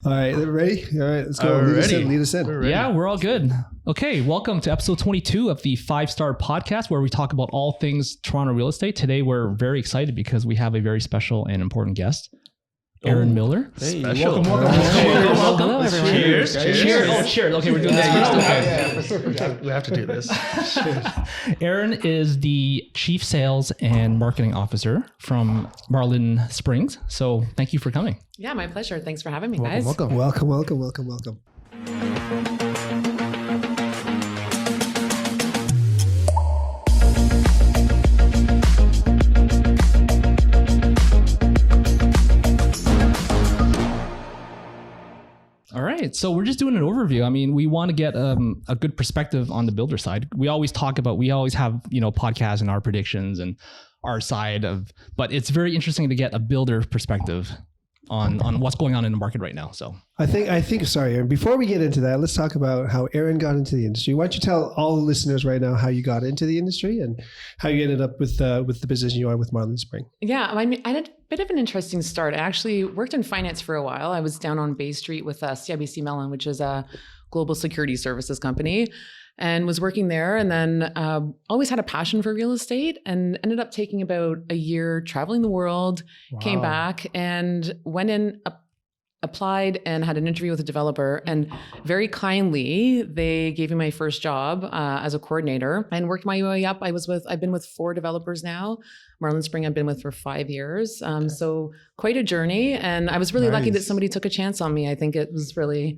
All right, ready? All right, let's go. Lead us in. Yeah, we're all good. Okay, welcome to episode 22 of the 5-Star Podcast, where we talk about all things Toronto real estate. Today, we're very excited because we have a very special and important guest, Erin Millar. Hey, welcome. Hello, everyone. Cheers. Oh, cheers. Okay, we're doing that. Okay. We have to do this. Erin is the Chief Sales and Marketing Officer from Marlin Springs. So thank you for coming. Yeah, my pleasure. Thanks for having me, guys. Welcome. All right. So we're just doing an overview. I mean, we want to get a good perspective on the builder side. We always have, podcasts and our predictions and our side of, but it's very interesting to get a builder perspective on what's going on in the market right now. So I think, sorry, Erin, before we get into that, let's talk about how Erin got into the industry. Why don't you tell all the listeners right now how you got into the industry and how you ended up with the position you are with Marlin Spring? Yeah, I mean, I had a bit of an interesting start. I actually worked in finance for a while. I was down on Bay Street with CIBC Mellon, which is a global security services company, and was working there, and then always had a passion for real estate, and ended up taking about a year traveling the world. Wow. Came back and went in, applied and had an interview with a developer, and very kindly they gave me my first job as a coordinator, and worked my way up. I've been with 4 developers now. Marlin Spring I've been with for 5 years. So quite a journey, and I was really lucky that somebody took a chance on me. I think it was really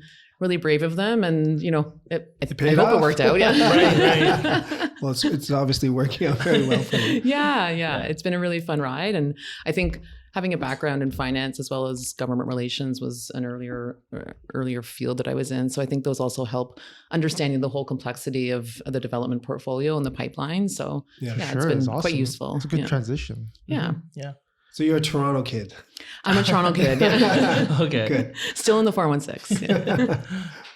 brave of them, and I hope it worked out. Yeah. Right. Well, it's obviously working out very well for you. Yeah. It's been a really fun ride, and I think having a background in finance as well as government relations was an earlier field that I was in. So I think those also help understanding the whole complexity of the development portfolio and the pipeline. So it's been quite useful. It's a good transition. Yeah. Mm-hmm. Yeah. So you're a Toronto kid. I'm a Toronto kid. Yeah. Okay. Good. Still in the 416. Yeah.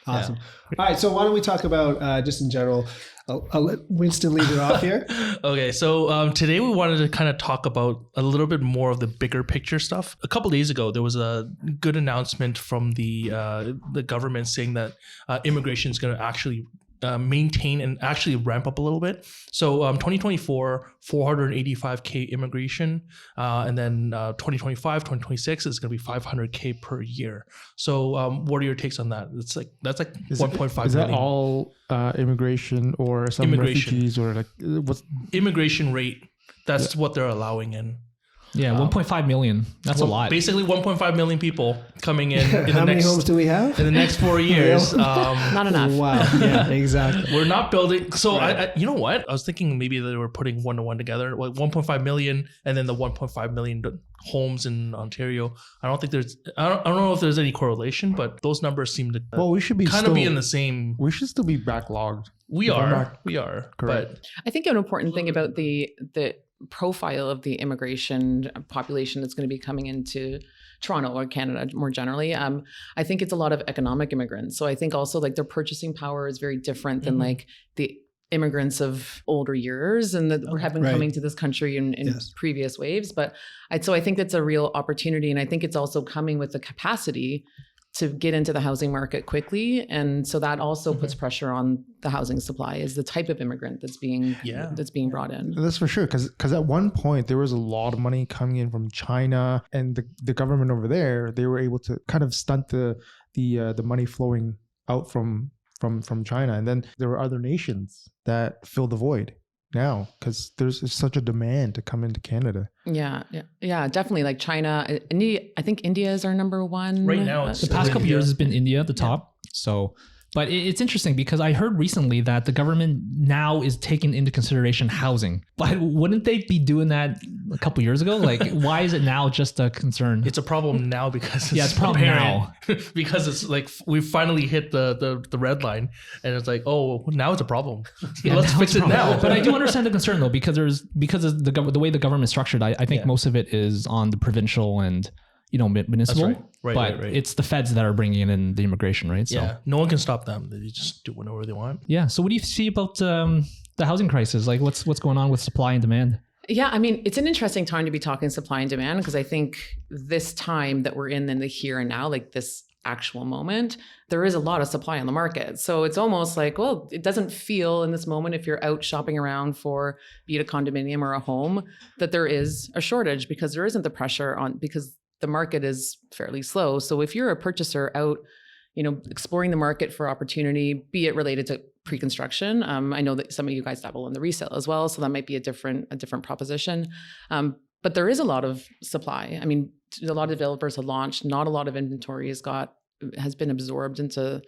Awesome. Yeah. All right. So why don't we talk about just in general? I'll let Winston lead it off here. Okay. So today we wanted to kind of talk about a little bit more of the bigger picture stuff. A couple of days ago, there was a good announcement from the government saying that immigration is going to actually maintain and actually ramp up a little bit. So 2024, 485K immigration. And then 2025, 2026 is going to be 500K per year. So what are your takes on that? That's like 1.5 million. Is that all immigration or some refugees or like what's immigration rate? That's what they're allowing in. Yeah, 1.5 million. That's a lot. Basically 1.5 million people coming in. How many homes do we have? In the next 4 years. Not enough. Wow. Yeah, exactly. We're not building. So I you know what? I was thinking maybe they were putting 1-to-1 together, like 1.5 million and then the 1.5 million homes in Ontario. I don't know if there's any correlation, but those numbers seem to we should be kind of be in the same. We should still be backlogged. We are. Correct. But I think an important thing about the profile of the immigration population that's going to be coming into Toronto or Canada more generally, I think it's a lot of economic immigrants. So I think also like their purchasing power is very different than like the immigrants of older years and that have been coming to this country in previous waves. But I think that's a real opportunity. And I think it's also coming with the capacity to get into the housing market quickly. And so that also puts pressure on the housing supply is the type of immigrant that's being brought in. That's for sure. Because at one point there was a lot of money coming in from China, and the government over there, they were able to kind of stunt the money flowing out from China. And then there were other nations that filled the void now because there's such a demand to come into Canada. Yeah, definitely. Like China, India. I think India is our number one right now. The past couple years has been India at the top. So, but it's interesting because I heard recently that the government now is taking into consideration housing. But wouldn't they be doing that a couple years ago? Like, why is it now just a concern? It's a problem now because it's a problem now because it's like we finally hit the red line, and it's like, oh, now it's a problem. Let's fix it now. But I do understand the concern though, because of the way the government is structured. I think most of it is on the provincial and municipal. That's right. Right. It's the feds that are bringing in the immigration, right? So, yeah, no one can stop them. They just do whatever they want. Yeah. So what do you see about the housing crisis? Like what's going on with supply and demand? Yeah, I mean, it's an interesting time to be talking supply and demand because I think this time that we're in the here and now, like this actual moment, there is a lot of supply on the market. So it's almost like, well, it doesn't feel in this moment, if you're out shopping around for be it a condominium or a home, that there is a shortage, because there isn't the pressure on, because the market is fairly slow. So if you're a purchaser out, exploring the market for opportunity, be it related to pre-construction. I know that some of you guys dabble in the resale as well, so that might be a different proposition. But there is a lot of supply. I mean, a lot of developers have launched. Not a lot of inventory has been absorbed into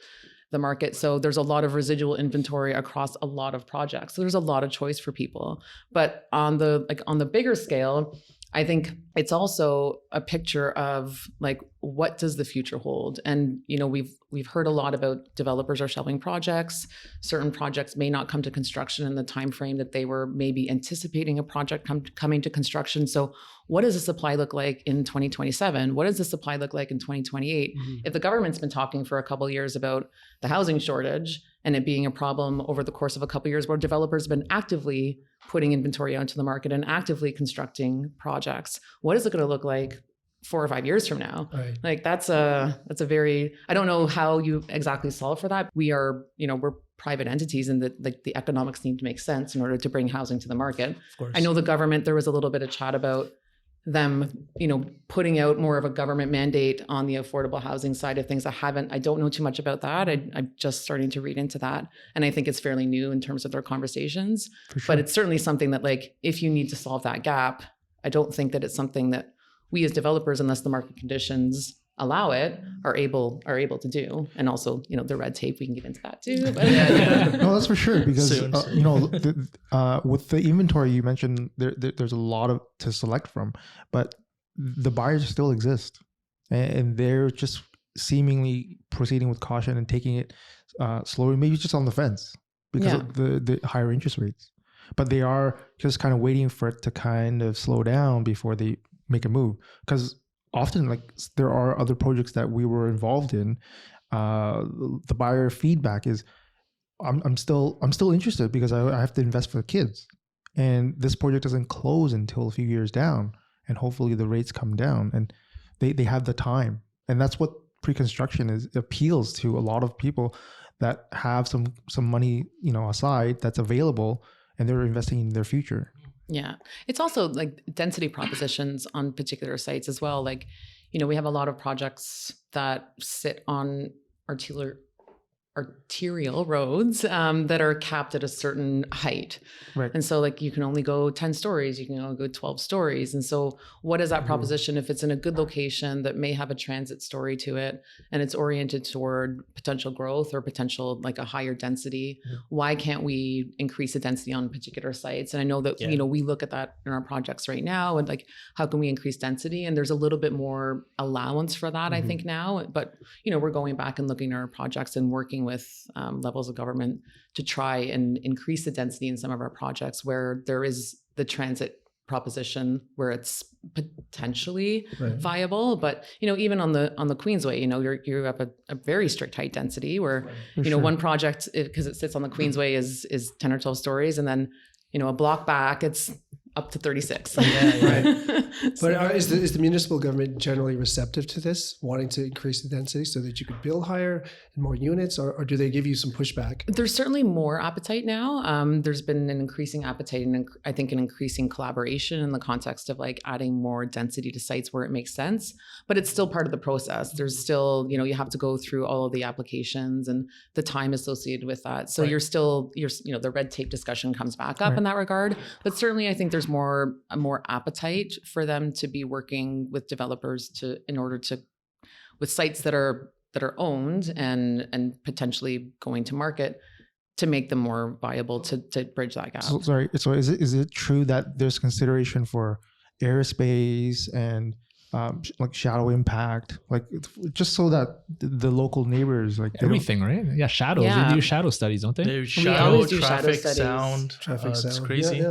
the market. So there's a lot of residual inventory across a lot of projects. So there's a lot of choice for people. But on the bigger scale, I think it's also a picture of like, what does the future hold? And we've heard a lot about developers are shelving projects. Certain projects may not come to construction in the time frame that they were maybe anticipating a project coming to construction. So what does the supply look like in 2027? What does the supply look like in 2028? Mm-hmm. If the government's been talking for a couple of years about the housing shortage and it being a problem over the course of a couple of years, where developers have been actively putting inventory onto the market and actively constructing projects, what is it going to look like 4 or 5 years from now? Right. Like that's a very, I don't know how you exactly solve for that. We are, we're private entities, and the economics need to make sense in order to bring housing to the market. Of course. I know the government, there was a little bit of chat about them, putting out more of a government mandate on the affordable housing side of things. I don't know too much about that. I'm just starting to read into that. And I think it's fairly new in terms of their conversations, sure. But it's certainly something that, like, if you need to solve that gap, I don't think that it's something that we as developers, unless the market conditions allow it, are able to do. And also, the red tape, we can get into that too. But no, that's for sure, because with the inventory you mentioned, there's a lot to select from, but the buyers still exist, and they're just seemingly proceeding with caution and taking it slowly, maybe just on the fence because of the higher interest rates. But they are just kind of waiting for it to kind of slow down before they make a move, because often, like, there are other projects that we were involved in. The buyer feedback is, I'm still interested because I have to invest for the kids, and this project doesn't close until a few years down, and hopefully the rates come down, and they have the time. And that's what pre-construction appeals to a lot of people that have some money aside that's available, and they're investing in their future. Yeah. It's also like density propositions on particular sites as well. Like, we have a lot of projects that sit on arterial roads that are capped at a certain height. Right. And so, like, you can only go 10 stories, you can only go 12 stories. And so what is that proposition if it's in a good location that may have a transit story to it, and it's oriented toward potential growth or potential, like, a higher density? Yeah. Why can't we increase the density on particular sites? And I know that, we look at that in our projects right now, and, like, how can we increase density? And there's a little bit more allowance for that, I think, now. But, we're going back and looking at our projects and working with levels of government to try and increase the density in some of our projects where there is the transit proposition where it's potentially viable. But even on the Queensway, you have a very strict height density where one project, because it sits on the Queensway, is 10 or 12 stories, and then a block back it's up to 36. Right. But is the municipal government generally receptive to this, wanting to increase the density so that you could build higher and more units, or do they give you some pushback? There's certainly more appetite now. There's been an increasing appetite, and I think an increasing collaboration in the context of, like, adding more density to sites where it makes sense. But it's still part of the process. There's still, you have to go through all of the applications and the time associated with that. So you're the red tape discussion comes back up in that regard. But certainly I think there's more appetite for them to be working with developers with sites that are owned and potentially going to market to make them more viable to bridge that gap. So is it true that there's consideration for airspace and like shadow impact, like just so that the local neighbors, like everything, right? Yeah, shadows. Yeah. They do shadow studies, don't they? There's shadow, always do traffic, shadow sound. It's crazy.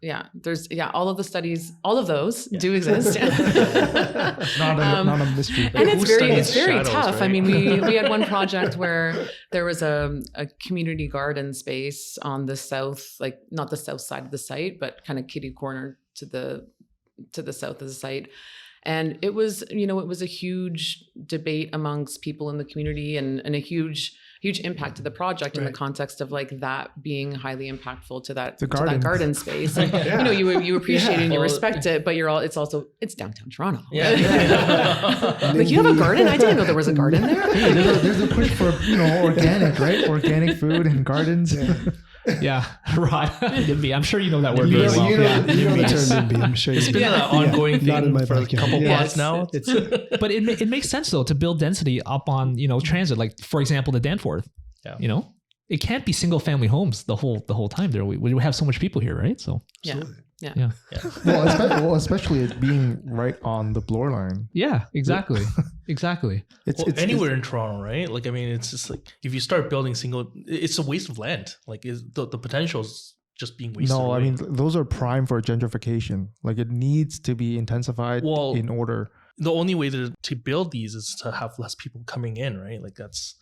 Yeah. There's all of the studies, all of those do exist. not a mystery. And it's very shadows, tough. right? I mean, we had one project where there was a community garden space on the south, like not the south side of the site, but kind of kitty corner to the south of the site. And it was, it was a huge debate amongst people in the community and a huge impact to the project in the context of like that being highly impactful to that garden space. And, you appreciate it and you respect it, but it's downtown Toronto. Yeah. Like, you have a garden? I didn't know there was a garden there. Hey, there's a push for organic, right? Organic food and gardens. Yeah, right. NIMBY. I'm sure you know that word very well. You know the term NIMBY. I'm sure It's been an ongoing thing for a couple months now. But it makes sense though to build density up on transit. Like for example, the Danforth. Yeah. It can't be single family homes the whole time there. We have so much people here, right? So yeah. Well, especially it being right on the bloor line. Yeah, exactly. Exactly. It's anywhere in Toronto, right? Like, I mean, it's just like if you start building it's a waste of land. Like, the potential is just being wasted. No, away. I mean, those are prime for gentrification. Like, it needs to be intensified in order. The only way to build these is to have less people coming in, right? Like, that's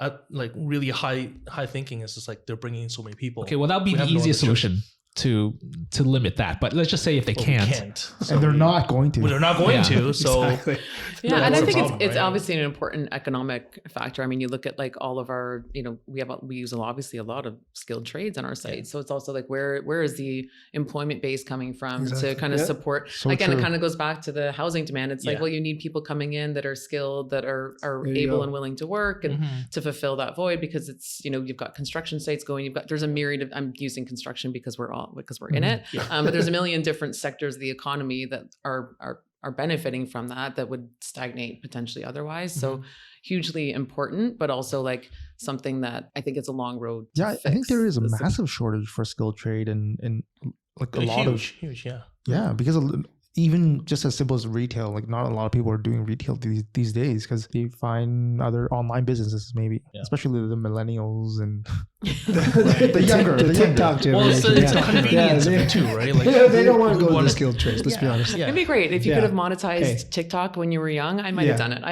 at like really high thinking is just like they're bringing in so many people. Okay, well, that would be the easiest solution to limit that. But let's just say if they can't. So and they're not going to. Well, they're not going to. So exactly. Yeah, and I think it's obviously an important economic factor. I mean, you look at like all of our, we use obviously a lot of skilled trades on our site. So it's also like where is the employment base coming from to kind of support? So again, true. it kind of goes back to the housing demand. It's like, well, you need people coming in that are skilled, that are able and willing to work and to fulfill that void, because it's, you've got construction sites going, there's a myriad of, I'm using construction because we're in it. But there's a million different sectors of the economy that are benefiting from that would stagnate potentially otherwise. So hugely important, but also like something that I think it's a long road to I think there is a massive shortage for skilled trade and like a lot of huge. Yeah, because even just as simple as retail, like not a lot of people are doing retail these days because they find other online businesses, maybe, especially the millennials and the younger, the TikTok generation. Well, it's a convenience of it too, right? Like, they don't want to go to the skilled trades. Let's be honest. It'd be great if you could have monetized TikTok when you were young. I might have done it.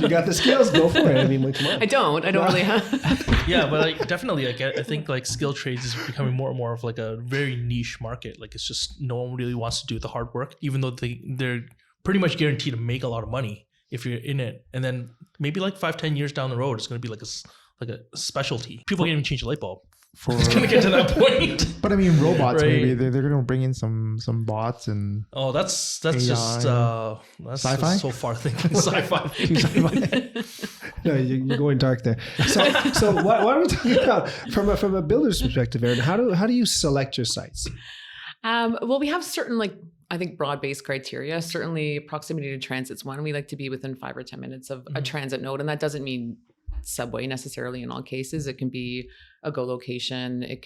You got the skills. Go for it. I mean, come on. I don't really have. Yeah, but like definitely, like I think like skilled trades is becoming more and more of like a very niche market. Like, it's just no one really wants to do the hard work, even though they're pretty much guaranteed to make a lot of money if you're in it. And then maybe like 5-10 years down the road, it's going to be like a specialty. People can't even change a light bulb. It's going to get to that point. But I mean, robots, maybe they're going to bring in some bots and that's AI, just that's sci-fi? just so far thinking sci-fi. No, you're going dark there. So what are we talking about from a builder's perspective, Erin? How do you select your sites? Well, we have certain I think broad-based criteria. Certainly proximity to transit's one. We like to be within 5 or 10 minutes of a transit node. And that doesn't mean subway necessarily in all cases. It can be a go location. It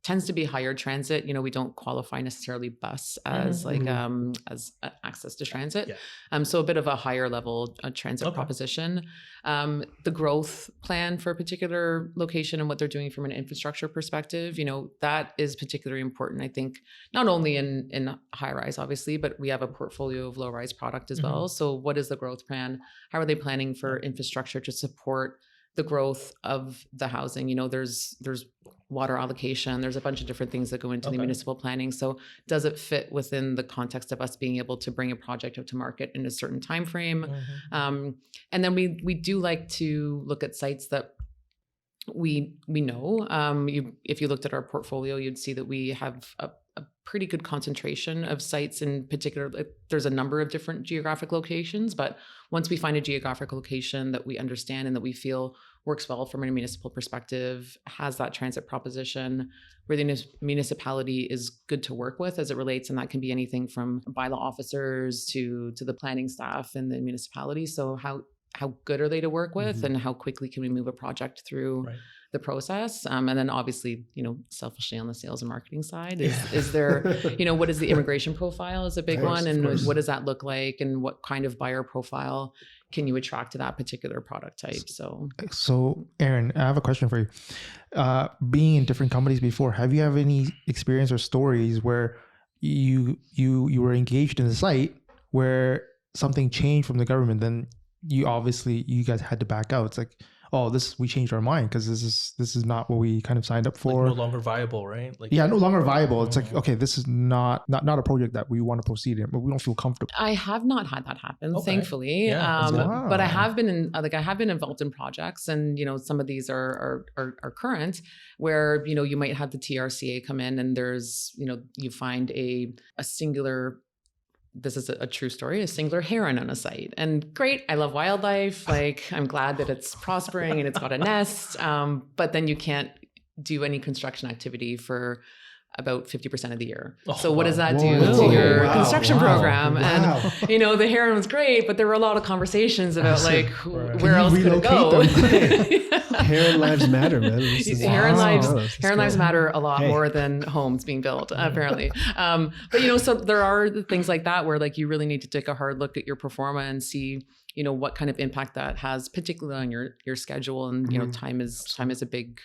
tends to be higher transit. We don't qualify necessarily bus as as access to transit. Yeah. So a bit of a higher level transit proposition. The growth plan for a particular location and what they're doing from an infrastructure perspective, that is particularly important. I think not only in high rise, obviously, but we have a portfolio of low rise product as well. So what is the growth plan? How are they planning for infrastructure to support the growth of the housing? There's water allocation. There's a bunch of different things that go into the municipal planning. So does it fit within the context of us being able to bring a project out to market in a certain time frame? And then we do like to look at sites that we know. If you looked at our portfolio, you'd see that we have a pretty good concentration of sites in particular. There's a number of different geographic locations, but once we find a geographic location that we understand and that we feel works well from a municipal perspective, has that transit proposition, where the municipality is good to work with as it relates, and that can be anything from bylaw officers to the planning staff in the municipality. So how good are they to work with, and how quickly can we move a project through the process? And then obviously, selfishly on the sales and marketing side, is there, what is the immigration profile is a big one, and what does that look like, and what kind of buyer profile can you attract to that particular product type? So Erin, I have a question for you. Being in different companies before, have you have any experience or stories where you were engaged in the site where something changed from the government, then you guys had to back out? It's like, oh, we changed our mind because this is not what we kind of signed up Like for. no longer viable, right? Like No longer viable. It's like, okay, this is not a project that we want to proceed in, but we don't feel comfortable. I have not had that happen, Okay. thankfully. Yeah, that's good. But I have been involved in projects, and some of these are current, where you might have the TRCA come in, and there's you find a singular. This is a true story, a singular heron on a site. And great, I love wildlife. Like, I'm glad that it's prospering and it's got a nest. But then you can't do any construction activity for about 50% of the year. So what does that do to your construction program? And, the heron was great, but there were a lot of conversations about like, where else could it go? Heron lives matter, man. Heron lives matter a lot more than homes being built, apparently. But so there are things like that where like you really need to take a hard look at your pro forma and see what kind of impact that has, particularly on your schedule. And time is a big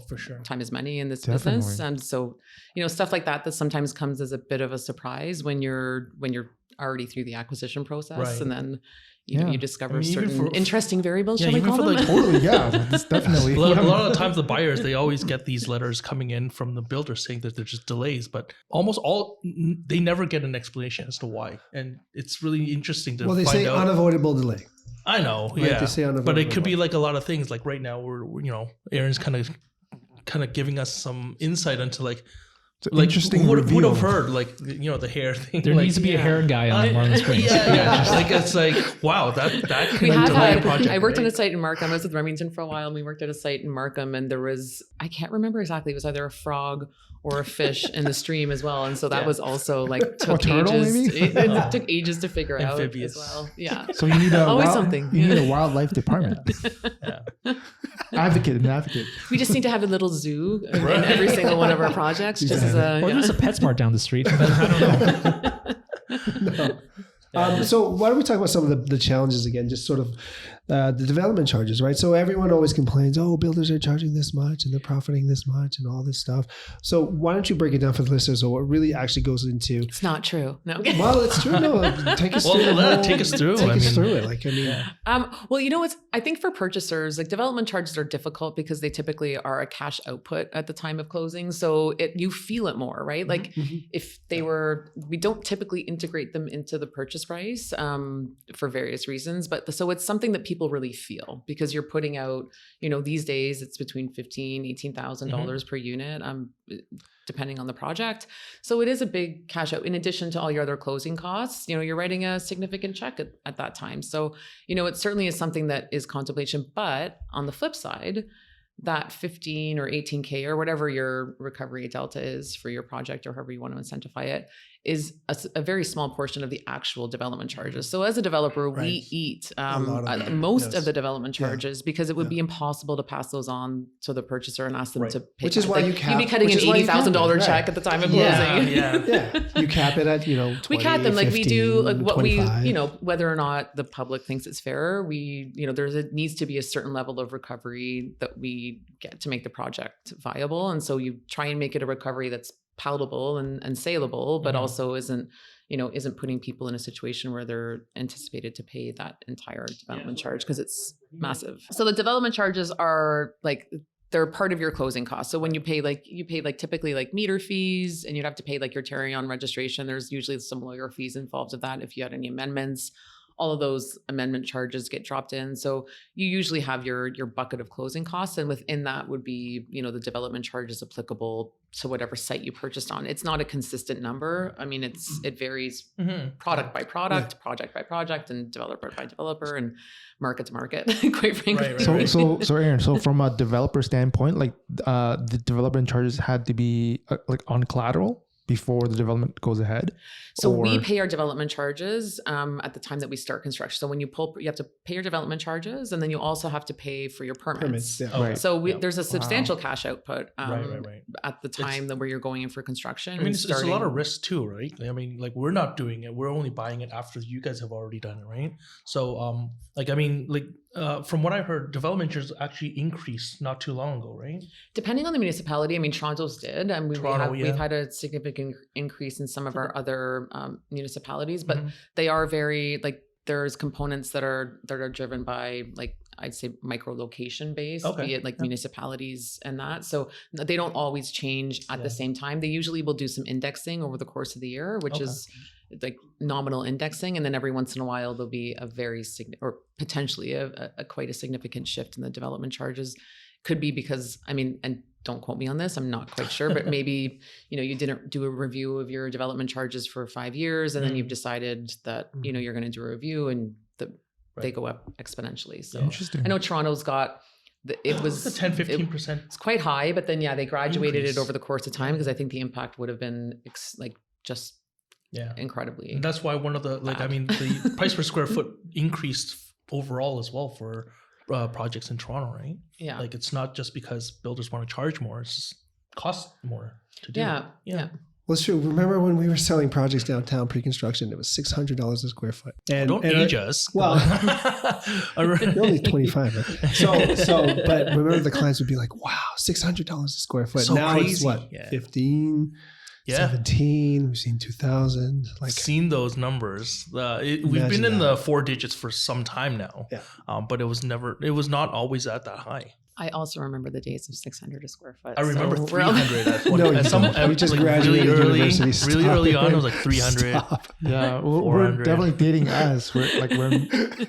for sure. Time is money in this business, and so stuff like that sometimes comes as a bit of a surprise when you're already through the acquisition process, right. And then you discover certain interesting variables. Yeah, shall we call them? Totally, yeah, that's definitely. a lot of the times the buyers, they always get these letters coming in from the builders saying that there's just delays, but almost all, they never get an explanation as to why. And it's really interesting to find out. Well, they say unavoidable delay. I know, right? yeah. They say unavoidable but it could delay. be like a lot of things. Like right now we're Erin's kind of giving us some insight into like interesting who would reveal. have heard like the hair thing. There needs to be a hair guy on Marlin Spring. Like it's like wow, that can delay a project. I worked on right? a site in Markham. I was with Remington for a while, and we worked at a site in Markham, and there was, I can't remember exactly, it was either a frog or a fish in the stream as well, and so that was also like took turtle, ages. maybe? It took ages to figure Amphibious. out as well. Yeah. So you need Always something. You need a wildlife department. Yeah. Advocate. We just need to have a little zoo in every single one of our projects. Just as Or there's a PetSmart down the street. But I don't know. So why don't we talk about some of the challenges again, just sort of the development charges, right? So everyone always complains, oh, builders are charging this much and they're profiting this much and all this stuff. So why don't you break it down for the listeners of what really actually goes into? It's not true. No. Well, it's true. No, take us through. Take us through. Take us through it. Like, I mean, well, I think for purchasers, like development charges are difficult because they typically are a cash output at the time of closing. So you feel it more, right? Like if they we don't typically integrate them into the purchase price for various reasons, but so it's something that people really feel because you're putting out, these days it's between $15,000, $18,000 per unit, depending on the project. So it is a big cash out in addition to all your other closing costs. You're writing a significant check at that time. So, it certainly is something that is contemplation, but on the flip side, that 15 or 18K or whatever your recovery delta is for your project or however you want to incentivize it is a very small portion of the actual development charges. So as a developer, we eat most of the development charges because it would be impossible to pass those on to the purchaser and ask them to pay. Which is why you cap. You'd be cutting an $80,000 check at the time of closing. Yeah. You cap it at, 20, we cap them like 15, we do, like what 25. we, whether or not the public thinks it's fair, we, needs to be a certain level of recovery that we get to make the project viable. And so you try and make it a recovery that's palatable and saleable, but also isn't putting people in a situation where they're anticipated to pay that entire development charge because it's massive. So the development charges are like, they're part of your closing costs. So when you pay typically like meter fees, and you'd have to pay like your Terry-on registration. There's usually some lawyer fees involved with that. If you had any amendments, all of those amendment charges get dropped in. So you usually have your bucket of closing costs, and within that would be, the development charges applicable to whatever site you purchased on. It's not a consistent number. I mean, it varies product by product, project by project, and developer by developer, and market to market, quite frankly. Right. So Erin, so from a developer standpoint, like the development charges had to be like on collateral before the development goes ahead? So we pay our development charges at the time that we start construction. So when you you have to pay your development charges, and then you also have to pay for your permits. Right. So there's a substantial cash output right. at the time where you're going in for construction. I mean, it's a lot of risk too, right? I mean, like we're not doing it. We're only buying it after you guys have already done it, right? So, from what I heard, development charges actually increased not too long ago, right? Depending on the municipality. I mean, Toronto's did, and we've had a significant increase in some of our other municipalities, but they are very there's components that are driven by like I'd say micro location based, Okay. be it like municipalities and that. So they don't always change at the same time. They usually will do some indexing over the course of the year, which is like nominal indexing. And then every once in a while, there'll be a very or potentially a quite a significant shift in the development charges. Could be because, I mean, and don't quote me on this, I'm not quite sure, but maybe, you didn't do a review of your development charges for 5 years, and then you've decided that, you're going to do a review, and they go up exponentially. So Interesting. I know Toronto's got, it was 10-15%. It's quite high, but then, they graduated Increase. it over the course of time, because I think the impact would have been just incredibly. And that's why one of the, the price per square foot increased overall as well for projects in Toronto, right? Yeah. Like, it's not just because builders want to charge more, it's just costs more to do. Yeah. Well, it's true. Remember when we were selling projects downtown pre-construction, it was $600 a square foot. And Don't age us. Well, you're only 25, right? But remember the clients would be like, wow, $600 a square foot. So now crazy. it's what, Yeah. 15, 17, we've seen 2000. Like, seen those numbers. We've been in the 4 digits for some time now. Yeah. But it was not always at that high. I also remember the days of 600 a square foot. I remember So 300 at one. No, at you some, don't. We just graduated university. Stop. really early on, it was like 300. Stop. Yeah, we're 400. definitely dating us. We're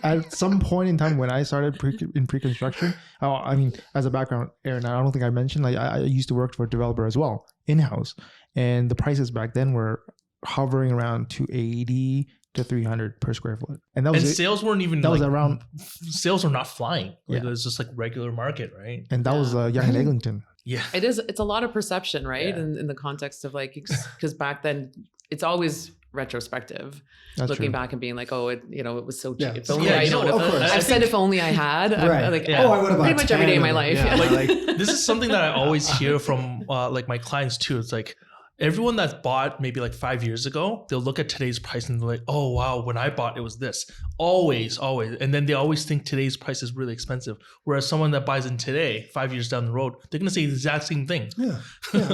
at some point in time when I started in pre-construction. I mean, as a background, Erin, I don't think I mentioned, like, I used to work for a developer as well, in-house, and the prices back then were hovering around 280 to 300 per square foot, and that was sales weren't even. That was around. Sales were not flying. Like, Yeah. it was just like regular market, right? And that was Young and Eglinton. Yeah. it's a lot of perception, right? Yeah. In the context of like, because back then it's always retrospective, That's looking true. back and being like, oh, it was so cheap. Yeah. If only Yeah, I you know, known. of course. I've said if only I had. Right. Like, Yeah. Oh, I would have pretty much every day in my life. Yeah. Like, this is something that I always hear from like my clients too. It's like, everyone that's bought maybe like 5 years ago, they'll look at today's price and they're like, oh, wow, when I bought, it was this. Always. And then they always think today's price is really expensive. Whereas someone that buys in today, 5 years down the road, they're going to say the exact same thing. Yeah.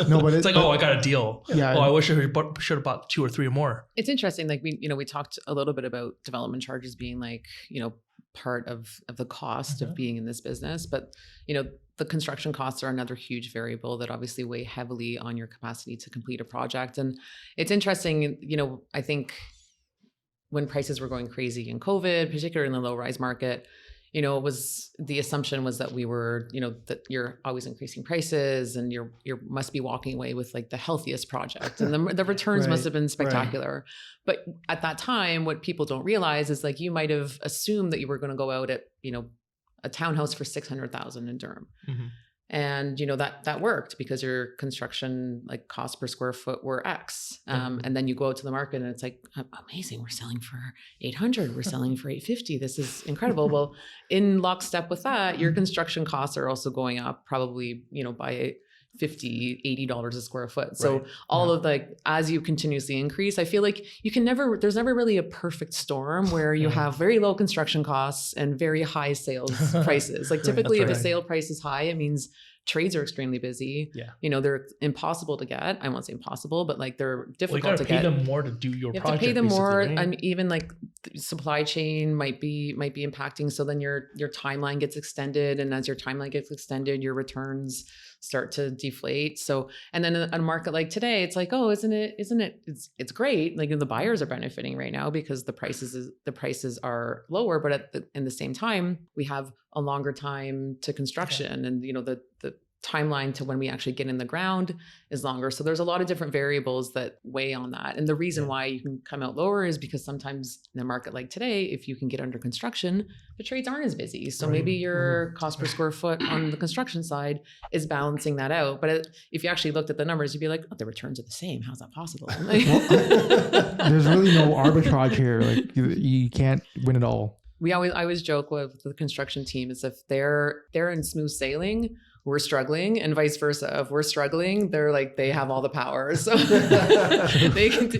No, but It's like, oh, I got a deal. Yeah. Oh, I wish I should have bought 2 or 3 more. It's interesting. Like we talked a little bit about development charges being like, part of the cost of being in this business, but the construction costs are another huge variable that obviously weigh heavily on your capacity to complete a project. And it's interesting, I think when prices were going crazy in COVID, particularly in the low rise market, it was, the assumption was that we were, that you're always increasing prices and you must be walking away with like the healthiest project, and the returns must have been spectacular. But at that time, what people don't realize is like, you might have assumed that you were going to go out at, a townhouse for $600,000 in Durham. Mm-hmm. And that worked because your construction like cost per square foot were X. And then you go out to the market and it's like, amazing, we're selling for 800, we're selling for 850. This is incredible. Well, in lockstep with that, your construction costs are also going up probably, by $50, $80 a square foot. So all of like, as you continuously increase, I feel like there's never really a perfect storm where you have very low construction costs and very high sales prices. Like typically if a sale price is high, it means trades are extremely busy. Yeah. They're impossible to get. I won't say impossible, but like they're difficult you to gotta pay get. them more to do your You have project. to pay them more, right? and even like the supply chain might be impacting. So then your timeline gets extended, and as your timeline gets extended, your returns start to deflate. So, and then a market like today, it's like, oh, isn't it? It's great. Like the buyers are benefiting right now because the prices are lower, but in the same time, we have a longer time to construction, and the timeline to when we actually get in the ground is longer. So there's a lot of different variables that weigh on that. And the reason why you can come out lower is because sometimes in a market like today, if you can get under construction, the trades aren't as busy. So maybe your cost per square foot on the construction side is balancing that out. But if you actually looked at the numbers, you'd be like, oh, the returns are the same. How's that possible? There's really no arbitrage here. Like you can't win it all. I always joke with the construction team is if they're in smooth sailing, we're struggling, and vice versa. If we're struggling, they have all the power. So they can,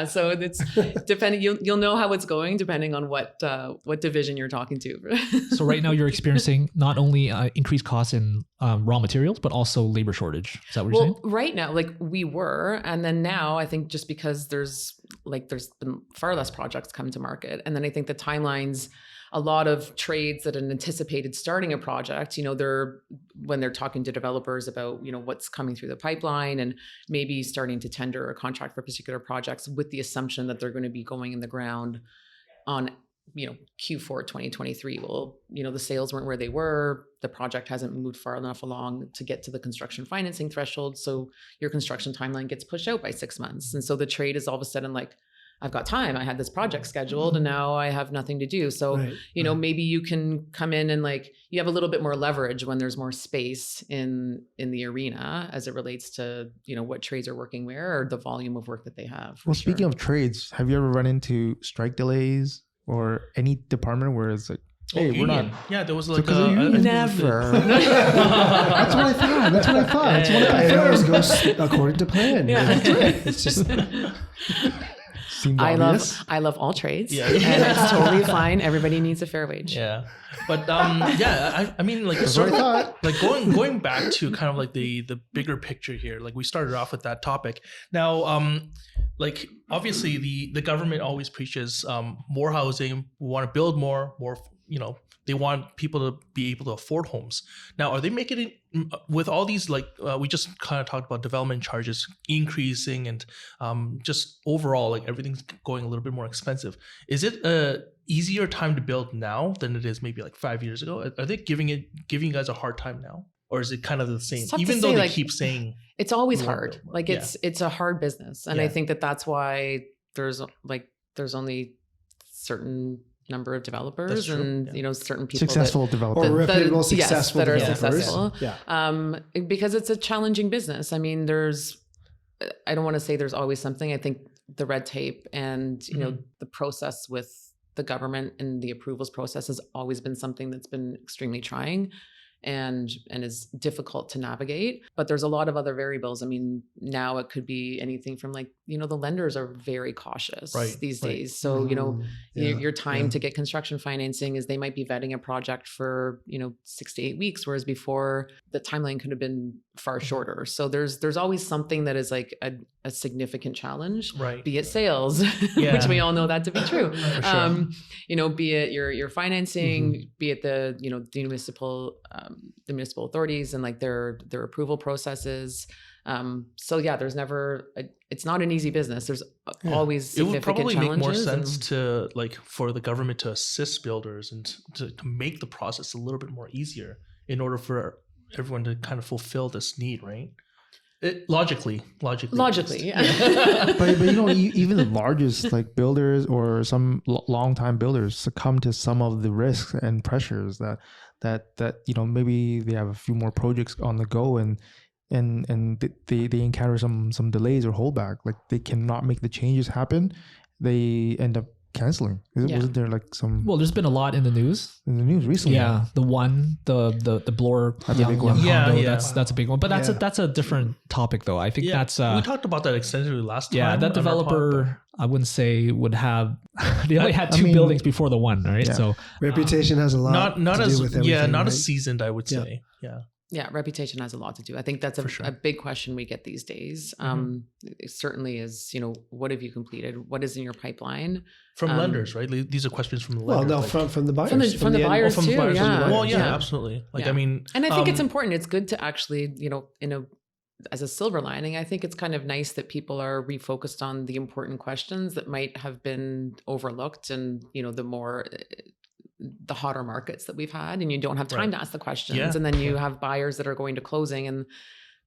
so it's depending, you'll know how it's going depending on what division you're talking to. So right now you're experiencing not only increased costs in raw materials, but also labor shortage. Is that what you're saying? Right now, like we were, and then now I think just because there's been far less projects come to market. And then I think the timelines a lot of trades that had anticipated starting a project, when they're talking to developers about, what's coming through the pipeline and maybe starting to tender a contract for particular projects with the assumption that they're going to be going in the ground on, Q4 2023. Well, the sales weren't where they were. The project hasn't moved far enough along to get to the construction financing threshold. So your construction timeline gets pushed out by 6 months. And so the trade is all of a sudden like, I've got time. I had this project scheduled and now I have nothing to do. So, maybe you can come in and like, you have a little bit more leverage when there's more space in the arena as it relates to, what trades are working where or the volume of work that they have. Well, speaking of trades, have you ever run into strike delays or any department where it's like, hey, we're not. Yeah, there was like never. That's what I thought. That's what I thought. It always goes according to plan. Yeah. It's just. I love all trades, and it's totally fine. Everybody needs a fair wage. Yeah, but I mean, like sort of, like going back to kind of like the bigger picture here. Like we started off with that topic. Now, like obviously the government always preaches more housing. We want to build more. They want people to be able to afford homes. Now, are they making it with all these, like we just kind of talked about development charges increasing and just overall, like everything's going a little bit more expensive. Is it a easier time to build now than it is maybe like 5 years ago? Are they giving you guys a hard time now? Or is it kind of the same? Even though they keep saying it's always hard. Like it's a hard business. And I think that's why there's only certain number of developers and certain people successful developers or reputable successful that are developers. successful because it's a challenging business. I mean, I don't want to say there's always something. I think the red tape and the process with the government and the approvals process has always been something that's been extremely trying and is difficult to navigate. But there's a lot of other variables. I mean, now it could be anything from like, the lenders are very cautious these days. So, your time to get construction financing is they might be vetting a project for, 6 to 8 weeks, whereas before the timeline could have been far shorter. So there's always something that is like a significant challenge, be it sales, which we all know that to be true. Be it your financing, be it the, the municipal authorities and like their approval processes. There's never, it's not an easy business. There's always significant challenges. It would probably make more sense to like for the government to assist builders and to make the process a little bit more easier in order for everyone to kind of fulfill this need, right? Logically. Yeah. but even the largest like builders or some long-time builders succumb to some of the risks and pressures that maybe they have a few more projects on the go and they encounter some delays or holdback. Like they cannot make the changes happen. They end up canceling. Wasn't there like some? Well, there's been a lot in the news. In the news recently. Yeah, the blower. That's a big one. That's a big one. But that's a different topic, though. I think that's. We talked about that extensively last time. Yeah, that developer, I wouldn't say would have. They only had two buildings before the one, right? Yeah. So reputation has a lot not to as do with everything. not as seasoned, I would say. Yeah, reputation has a lot to do. I think that's a big question we get these days. It certainly is, what have you completed? What is in your pipeline? From lenders, right? These are questions from the lenders. Well, no, from the buyers. From the buyers too, yeah. Well, absolutely. Like, I mean... And I think it's important. It's good to actually, as a silver lining, I think it's kind of nice that people are refocused on the important questions that might have been overlooked and, the hotter markets that we've had, and you don't have time to ask the questions. And then you have buyers that are going to closing and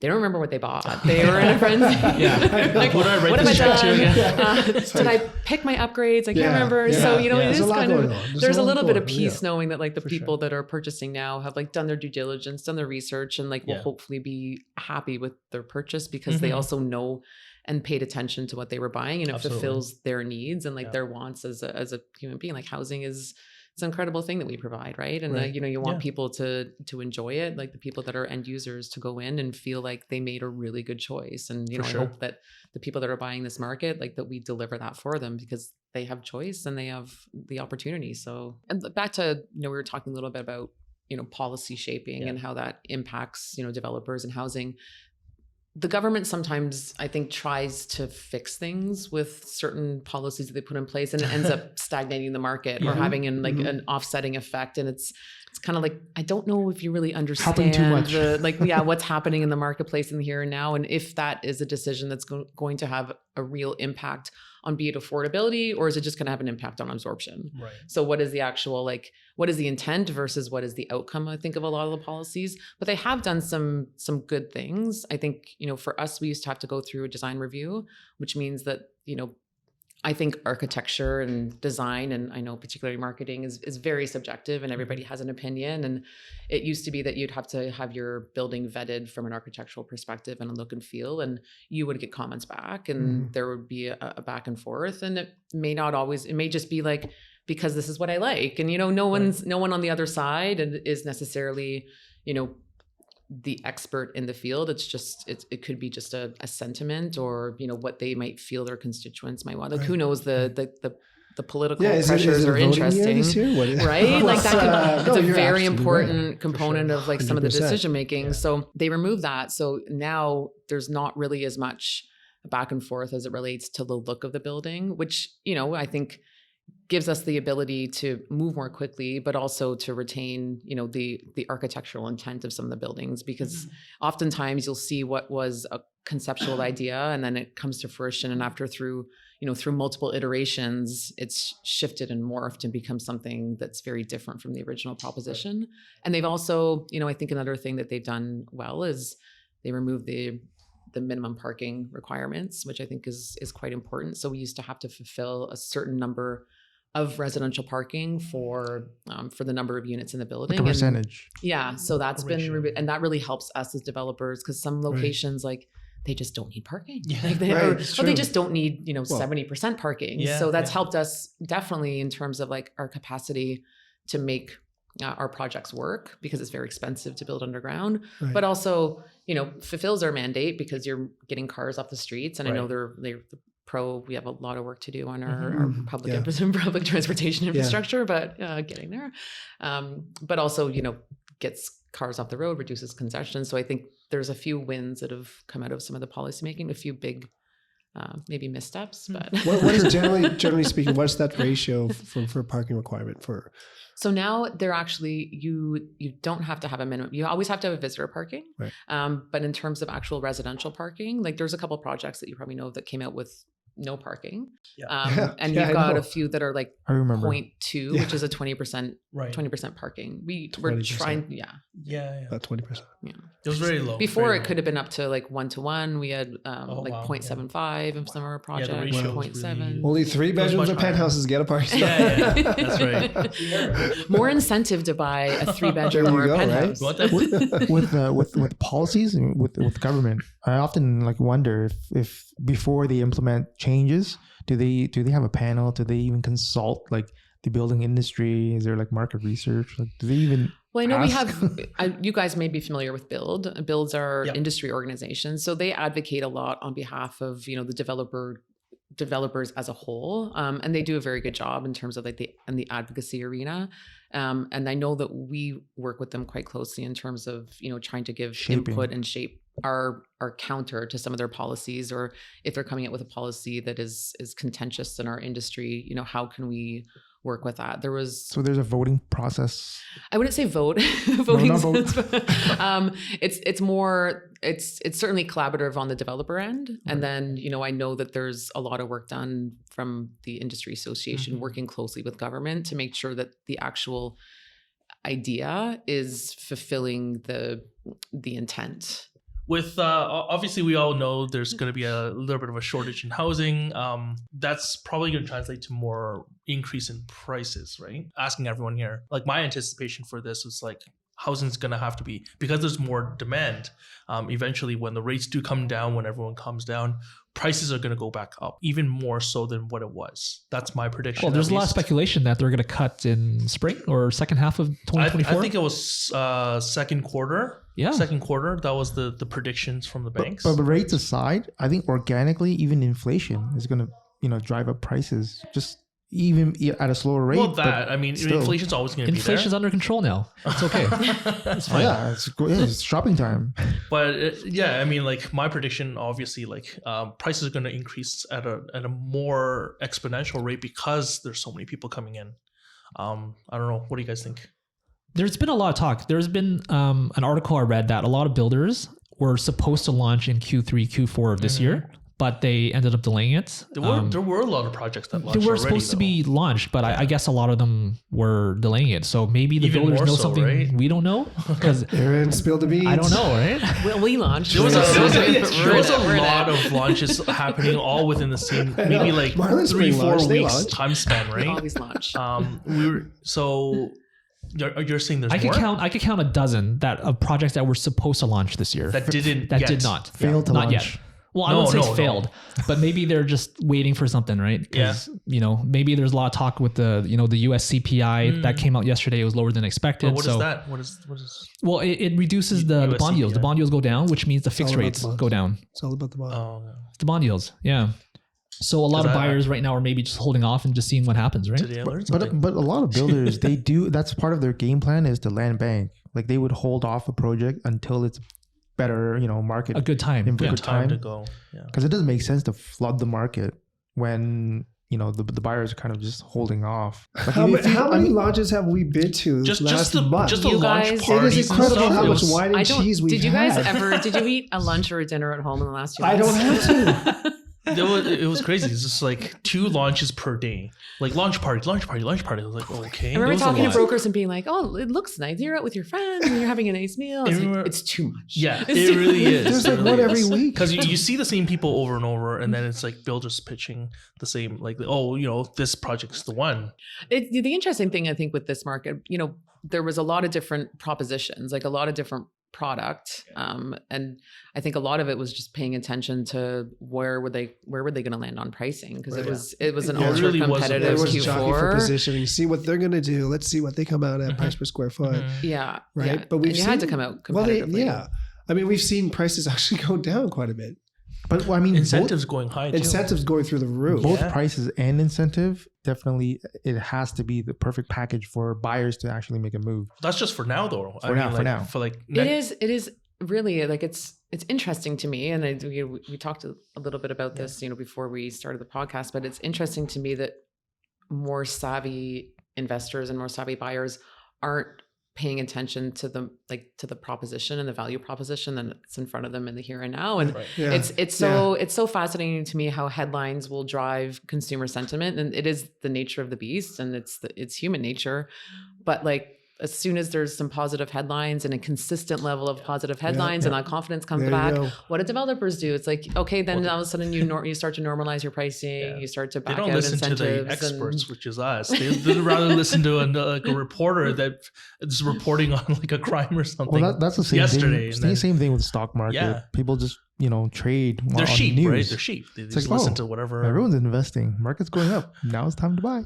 they don't remember what they bought. They were in a frenzy. Like, what have I done? Did I pick my upgrades? I can't remember. Yeah. So, it is kind of, there's a little bit of peace knowing that like the people that are purchasing now have like done their due diligence, done their research, and like will hopefully be happy with their purchase because they also know and paid attention to what they were buying and it fulfills their needs and like their wants as a human being. Like housing is, it's an incredible thing that we provide, right? And you want people to enjoy it, like the people that are end users to go in and feel like they made a really good choice. And I hope that the people that are buying this market, like that we deliver that for them because they have choice and they have the opportunity. So, and back to we were talking a little bit about policy shaping and how that impacts developers and housing. the government sometimes, I think, tries to fix things with certain policies that they put in place, and it ends up stagnating the market or having an offsetting effect. And it's kind of like, I don't know if you really understand Helping too much. what's happening in the marketplace in the here and now, and if that is a decision that's going to have a real impact on, be it affordability, or is it just going to have an impact on absorption? Right. So what is the actual, what is the intent versus what is the outcome, I think, of a lot of the policies? But they have done some good things. I think, for us, we used to have to go through a design review, which means that, I think architecture and design, and I know particularly marketing, is very subjective, and everybody has an opinion. And it used to be that you'd have to have your building vetted from an architectural perspective and a look and feel, and you would get comments back, and there would be a back and forth. And it may not always, it may just be like, because this is what I like. And, no one on the other side is necessarily, the expert in the field. It's just, it could be just a sentiment, or, what they might feel their constituents might want. Like, who knows the political pressures are interesting, right? Like it's a very important component of some of the decision making. Yeah. So they removed that. So now there's not really as much back and forth as it relates to the look of the building, which, I think gives us the ability to move more quickly, but also to retain, the architectural intent of some of the buildings, because oftentimes you'll see what was a conceptual idea, and then it comes to fruition, and after through multiple iterations, it's shifted and morphed and become something that's very different from the original proposition. Right. And they've also, I think another thing that they've done well is they removed the minimum parking requirements, which I think is quite important. So we used to have to fulfill a certain number of residential parking for the number of units in the building. Like a percentage. So that's been, and that really helps us as developers, because some locations, they just don't need parking. Yeah. They just don't need, 70% parking. Yeah, so that's helped us definitely in terms of our capacity to make our projects work, because it's very expensive to build underground, but also, fulfills our mandate, because you're getting cars off the streets. And I know they're we have a lot of work to do on our public public transportation infrastructure, but getting there. But also, gets cars off the road, reduces congestion. So I think there's a few wins that have come out of some of the policymaking, a few big maybe missteps. But what is generally speaking, what's that ratio for parking requirement for? So now they're actually, you don't have to have a minimum. You always have to have a visitor parking. Right. But in terms of actual residential parking, there's a couple of projects that you probably know that came out with no parking. And you've got a few that are I remember 0.2, which is a 20% 20% parking. We're trying, about 20%. Yeah. It was very low. Before it could have been up to 1-to-1. We had 0.75 in some of our projects, 0.7. Only 3 bedrooms or penthouses get a parking spot. That's right. More incentive to buy a 3-bedroom or a penthouse. Right? With policies and with government, I often wonder if before they implement changes, do they have a panel? Do they even consult the building industry? Is there market research? Do they even? Well, I know we have. You guys may be familiar with Build. Build's our industry organization, so they advocate a lot on behalf of the developers as a whole, and they do a very good job in terms of the advocacy arena. And I know that we work with them quite closely in terms of trying to give input and shape our counter to some of their policies, or if they're coming out with a policy that is contentious in our industry, how can we work with that? So there's a voting process. I wouldn't say vote. It's more, it's certainly collaborative on the developer end. Right. And then, I know that there's a lot of work done from the industry association working closely with government to make sure that the actual idea is fulfilling the intent. With obviously, we all know there's going to be a little bit of a shortage in housing. That's probably going to translate to more increase in prices, right? Asking everyone here, my anticipation for this is housing is going to have to be, because there's more demand. Eventually, when the rates do come down, when everyone comes down, prices are going to go back up even more so than what it was. That's my prediction. Well, there's a lot of speculation that they're going to cut in spring or second half of 2024. I think it was second quarter. Yeah. Second quarter. That was the predictions from the banks. But rates aside, I think organically, even inflation is going to, drive up prices. Just even at a slower rate. Well, that, I mean, still. inflation's always going to be there. Inflation's under control now. It's okay. It's fine. Yeah, it's shopping time. But yeah, I mean, like my prediction, obviously, like prices are going to increase at a more exponential rate because there's so many people coming in. I don't know. What do you guys think? There's been a lot of talk. There's been an article I read that a lot of builders were supposed to launch in Q3, Q4 of this year, but they ended up delaying it. There were a lot of projects that launched They were already, supposed to be launched, but I guess a lot of them were delaying it. So maybe the Even builders more know so, something right? we don't know, because Aaron, spill the beans. I don't know, right? Well, we launched. There was a We're in lot it. of launches happening all within the same, maybe like Marlin Spring 3-4 launched, they weeks launched. time span, We right? always launch. You're saying there's I could more count a dozen of projects that were supposed to launch this year that didn't that yet. did not Failed to not launch. yet. Well, I No, wouldn't say no, it's failed, but maybe they're just waiting for something, right? Because maybe there's a lot of talk with the the US CPI that came out yesterday. It was lower than expected. But what is so, that? What is? well, it reduces the US bond yields. The CPI. bond yields go down, which means the fixed all about rates the bonds. go down. It's all about the bond. Oh, The bond yields, yeah. So a lot of I- buyers right now are maybe just holding off and just seeing what happens, right? today I learned something. But a lot of builders, they do, that's part of their game plan is to land bank. Like they would hold off a project until it's better, market. A good time. in Yeah. good time to time. go. Yeah. Because it doesn't make sense to flood the market when, the buyers are kind of just holding off. Like How if you- many I mean, launches have we been to Just last the month? just the You launch guys- It parties. is and incredible stuff. how It much was- wine and cheese we've Did you guys had. did you eat a lunch or a dinner at home in the last few I months? don't have to. It was crazy. It's just like 2 launches per day. Like launch party. I was like, okay. I remember It was a talking to lot. brokers and being like, "Oh, it looks nice. You're out with your friends and you're having a nice meal." It's, Remember- it's too much. Yeah, It's it too really much. is. There's like one every week. Because you see the same people over and over, and then it's like builders pitching the same, like, this project's the one. The interesting thing I think with this market, there was a lot of different propositions, like a lot of different product, and I think a lot of it was just paying attention to where were they going to land on pricing, because it was an Yeah, it ultra really was. competitive It was jockey for Q4. positioning. See what they're going to do. Let's see what they come out at price per square foot. Yeah, Right. yeah. But we've And you had to seen- come out Well, competitively. I mean, we've seen prices actually go down quite a bit. but I mean, Incentives going high. Too. Incentives going through the roof. both Yeah. prices and incentive, definitely, it has to be the perfect package for buyers to actually make a move. That's just for now, though. For now. For like It is really like it's interesting to me, and we talked a little bit about this before we started the podcast, but it's interesting to me that more savvy investors and more savvy buyers aren't paying attention to the proposition and the value proposition that's in front of them in the here and now. And Yeah. it's so fascinating to me how headlines will drive consumer sentiment, and it is the nature of the beast, and it's human nature. But like, as soon as there's some positive headlines and a consistent level of positive headlines and that confidence comes There you back, go. what do developers do? It's like, okay, then all of a sudden you start to normalize your pricing, you start to they back don't out listen to incentives. the experts, which is us. They'd rather listen to a reporter that is reporting on like a crime or something. Well, that's the same yesterday. thing. and It's then the same thing with the stock market. Yeah. People just trade. they're on sheep, news. right? They're sheep. They It's just like, listen oh, to whatever. Everyone's investing. Market's going up. Now it's time to buy.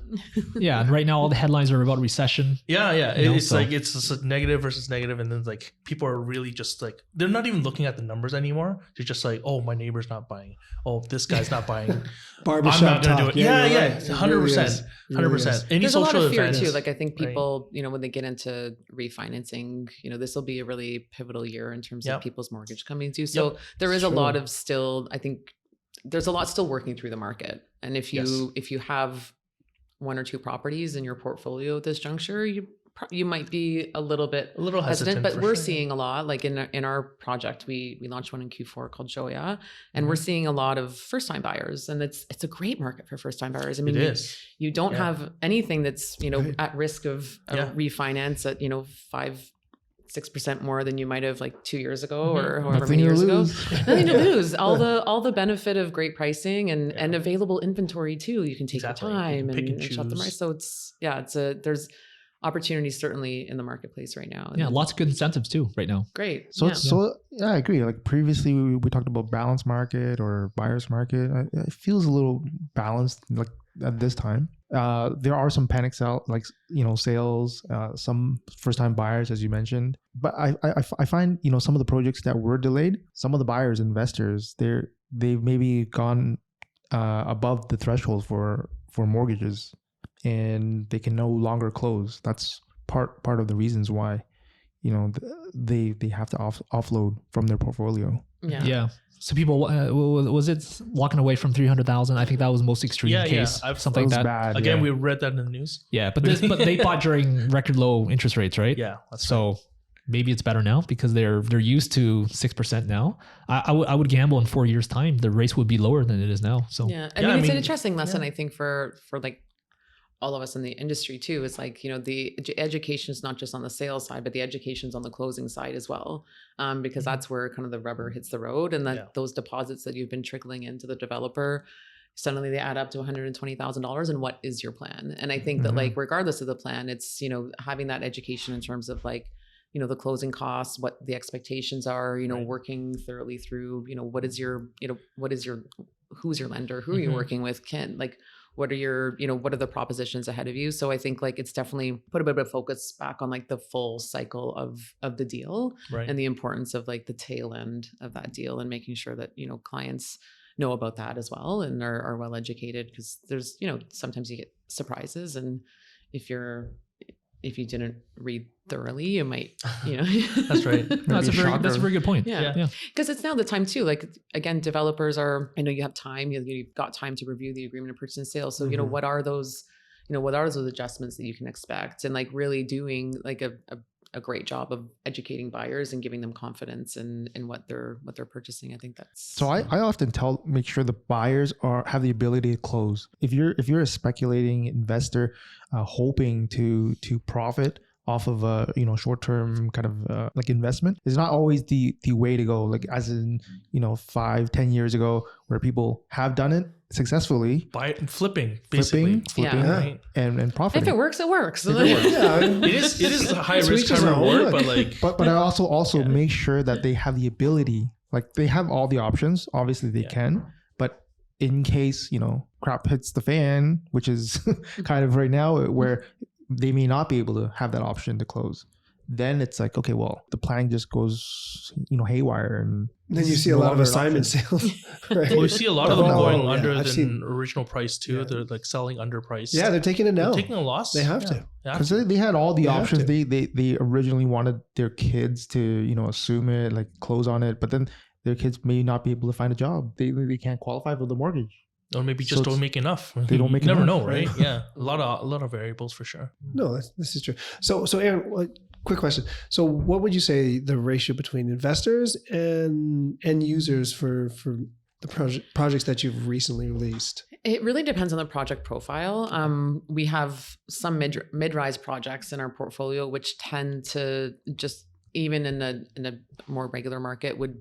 Yeah, and right now all the headlines are about recession. Yeah. know, It's so- like it's just like negative versus negative, and then like people are really just like they're not even looking at the numbers anymore. They're just like, oh, my neighbor's not buying. Oh, this guy's not buying. Barbershop I'm not gonna talk. do it. Yeah, you're yeah, right. It 100%, really is. It really 100%. is. Any There's a lot social of fear events, too. Like I think right? people, when they get into refinancing, this will be a really pivotal year in terms Yep. of people's mortgage coming due. So there is a lot of still, I think there's a lot still working through the market. And if you have 1 or 2 properties in your portfolio at this juncture, you might be a little hesitant, but for we're sure. seeing a lot, like in our project, we launched one in Q4 called Joya, and we're seeing a lot of first time buyers, and it's a great market for first time buyers. I mean, It is. you don't Yeah. have anything that's, Right. at risk of a Yeah. refinance at, 5-6% more than you might have like 2 years ago or however Nothing many to years ago. lose. Nothing to lose. All the benefit of great pricing and available inventory too. You can take Exactly. your You time can pick and shop them right. choose. So there's opportunities certainly in the marketplace right now. Yeah, And lots of good incentives too right now. great. So yeah. I agree. Like previously we talked about balanced market or buyer's market. It feels a little balanced like at this time. There are some panic sales, some first time buyers, as you mentioned. But I find, some of the projects that were delayed, some of the buyers, investors, they've maybe gone above the threshold for mortgages. and they can no longer close. That's part of the reasons why, they have to offload from their portfolio. Yeah. So people, was it walking away from 300,000? I think that was the most extreme case. Something like that. Bad, Again, we read that in the news. Yeah, but they bought during record low interest rates, right? Yeah. That's So maybe it's better now because they're used to 6% now. I would gamble in 4 years' time the rates would be lower than it is now. So Yeah, I mean, it's an interesting lesson, I think, for like all of us in the industry too. It's like, the education is not just on the sales side, but the education's on the closing side as well, because that's where kind of the rubber hits the road, and that those deposits that you've been trickling into the developer, suddenly they add up to $120,000. And what is your plan? And I think that like regardless of the plan, it's having that education in terms of like the closing costs, what the expectations are, working thoroughly through who's your lender, who are you working with, what are what are the propositions ahead of you? So I think like it's definitely put a bit of focus back on like the full cycle of the deal, and the importance of like the tail end of that deal, and making sure that, clients know about that as well and are well educated, because there's, sometimes you get surprises, and if you didn't read thoroughly, you might, That's right. that's a very good point. Yeah. Because it's now the time too. Like, again, developers I know you have time, you've got time to review the agreement of purchase and sale. So, what are those adjustments that you can expect, and like really doing like a great job of educating buyers and giving them confidence in what they're purchasing. I think that's. So I often make sure the buyers have the ability to close. If you're a speculating investor, hoping to profit off of a short-term kind of like investment, is not always the way to go. Like as in 5-10 years ago, where people have done it successfully, buy it and flipping, basically. Right? and profiting. If it works, it works. It is a high risk, high reward, but like, but I also make sure that they have the ability, like they have all the options. Obviously, they can, but in case crap hits the fan, which is kind of right now, where they may not be able to have that option to close, then it's like, okay, well, the planning just goes haywire, and then you see a lot of assignment sales. Right? Well, we see a lot of them going under the original price too. Yeah. They're like selling underpriced. Yeah, they're taking it now. They're taking a loss. They have to, because they had all the options. They originally wanted their kids to assume it, like close on it, but then their kids may not be able to find a job. They can't qualify for the mortgage. Or maybe just don't make enough. They don't make enough. You never know, right? Yeah, a lot of variables for sure. No, this is true. So Erin, quick question. So what would you say the ratio between investors and end users for the projects that you've recently released? It really depends on the project profile. We have some mid-rise projects in our portfolio, which tend to just, even in a more regular market, would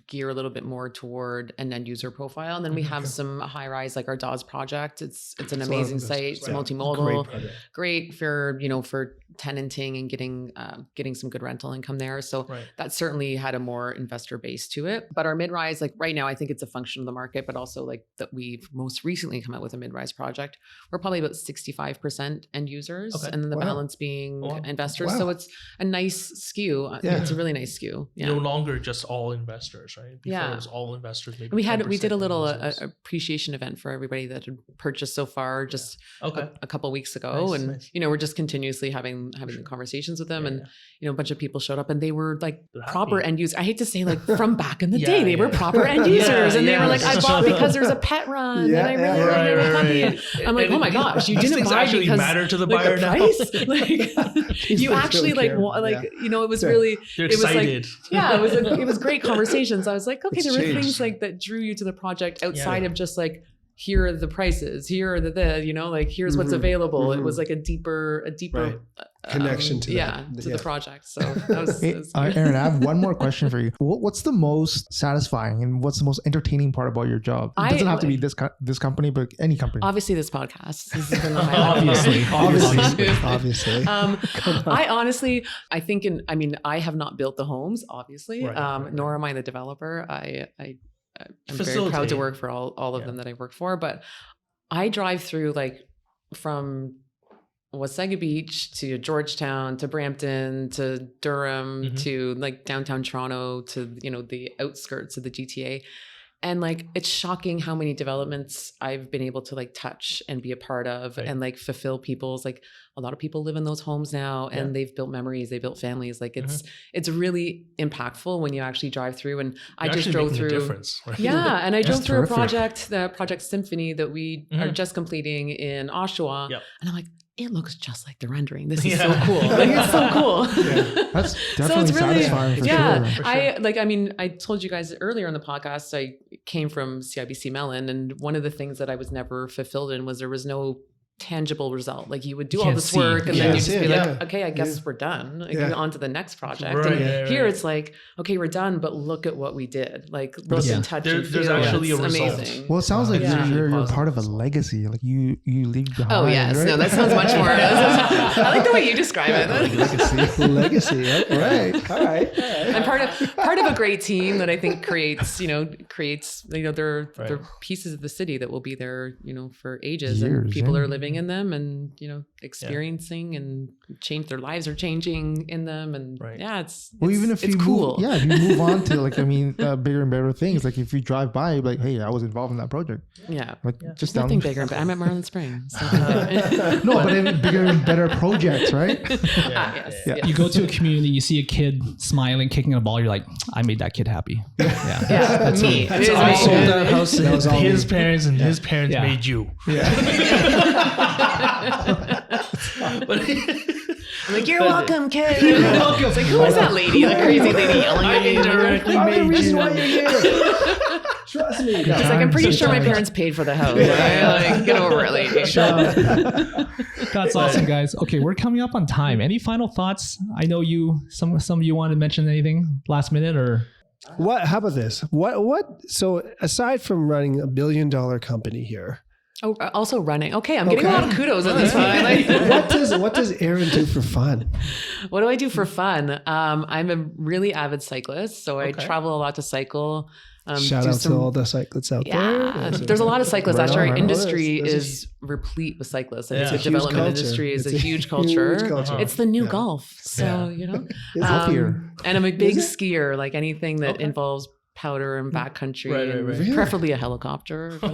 gear a little bit more toward an end user profile. And then we have some high rise, like our Dawes project. It's an amazing site. It's multimodal, great for, for tenanting and getting some good rental income there. So that certainly had a more investor base to it. But our mid-rise, like right now, I think it's a function of the market, but also like that we've most recently come out with a mid-rise project. We're probably about 65% end users, and then the balance being investors. So it's a nice skew. It's a really nice skew. Yeah. No longer just all investors, right? Before it was all investors. Maybe we did a little appreciation event for everybody that had purchased so far just a couple of weeks ago. Nice. We're just continuously having the conversations with them, and a bunch of people showed up, and they were like proper end users. I hate to say, like from back in the day, they were proper end users, and they were like, I bought because there's a pet run, and I really I'm like, oh my gosh, you didn't buy actually because matter to the buyer now. Like, you actually it was really, they're excited. It was it was great conversations. I was like, okay, there were things like that drew you to the project outside of just like, here are the prices, here are like here's what's available. It was like a deeper connection to the project. So that was Erin, I have one more question for you. What's the most satisfying and what's the most entertaining part about your job? It doesn't have to be this company, but any company. Obviously, this podcast. This has been obviously. I honestly, I have not built the homes, obviously, nor am I the developer. I'm very proud to work for all of them that I work for, but I drive through like from Wasaga Beach to Georgetown to Brampton to Durham to like downtown Toronto to the outskirts of the GTA, And like, it's shocking how many developments I've been able to like touch and be a part of and like fulfill people's, like a lot of people live in those homes now and they've built memories, they built families. Like it's really impactful when you actually drive through. And I just drove through. Difference, right? Yeah. And I drove through terrific. a project, the Project Symphony that we are just completing in Oshawa. Yep. And I'm like, it looks just like the rendering. This is so cool. Like, it's so cool. That's definitely satisfying for sure. I told you guys earlier on the podcast, I came from CIBC Mellon, and one of the things that I was never fulfilled in was there was no tangible result. Like you would do all this work and then you just be like, okay, I guess we're done. Like, on to the next project. Right, and here it's like, okay, we're done, but look at what we did. Like look and touch and feel. There's actually a result. Amazing. Well, it sounds like you're part of a legacy. Like you leave behind. Oh yes, right? no, that sounds much more. I like the way you describe it. Legacy. Right. All right. And part of a great team that I think creates there are pieces of the city that will be there, for ages, and people are living in them and experiencing and their lives are changing in them, and it's even if it's you cool. If you move on to bigger and better things, like if you drive by, like, hey, I was involved in that project. Just nothing bigger, but I'm at Marlin Spring. So. No, but in bigger and better projects, right? You go to a community, you see a kid smiling, kicking a ball, you're like, I made that kid happy. That's me. I sold that house to his parents, and his parents made you. I'm like, you're welcome, kid. You're welcome. It's like, who is that lady? The crazy lady yelling at me. Indirectly made you. Trust me. It's like, I'm pretty sure my parents paid for the house. Right? Like, get over it, lady. That's awesome, guys. Okay, we're coming up on time. Any final thoughts? I know some of you want to mention anything last minute or... How about this? So aside from running $1 billion company here. Oh, also running. Okay, I'm getting a lot of kudos on this one. What does Erin do for fun? What do I do for fun? I'm a really avid cyclist, so I travel a lot to cycle. Shout out to all the cyclists out there. There's a lot of cyclists. Actually, our industry is replete with cyclists. I think the development industry is a huge culture. It's the new golf. So, It's healthier. And I'm a big skier, like anything that involves powder and backcountry, and Really? preferably a helicopter. Is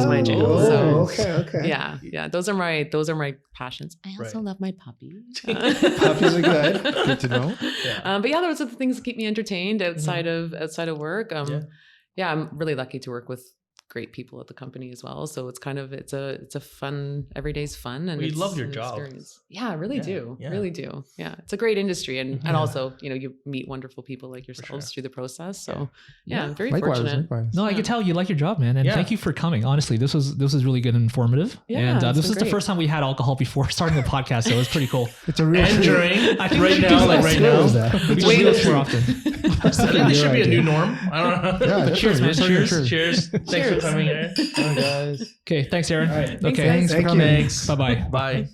my jam. So, okay. Yeah. Those are my passions. I also love my puppy. Puppies are good. Good to know. But those are the things that keep me entertained outside of work. I'm really lucky to work with great people at the company as well. So it's kind of it's a fun, every day's fun, and you it's love your an job. experience. Yeah, I really do. Really do. Yeah, it's a great industry, and also you meet wonderful people like yourselves through the process. So I'm very fortunate. No, I can tell you like your job, man, and thank you for coming. Honestly, this was really good and informative. And this is the first time we had alcohol before starting the podcast, so it was pretty cool. It's a real during I think right now. We should do this more often. I think this should be a new norm. I don't know. Yeah, But cheers, man. Cheers. Thanks for coming here. Guys. Okay, thanks, Aaron. All right. Okay, Thanks, Thank you. Thanks. bye-bye. Bye.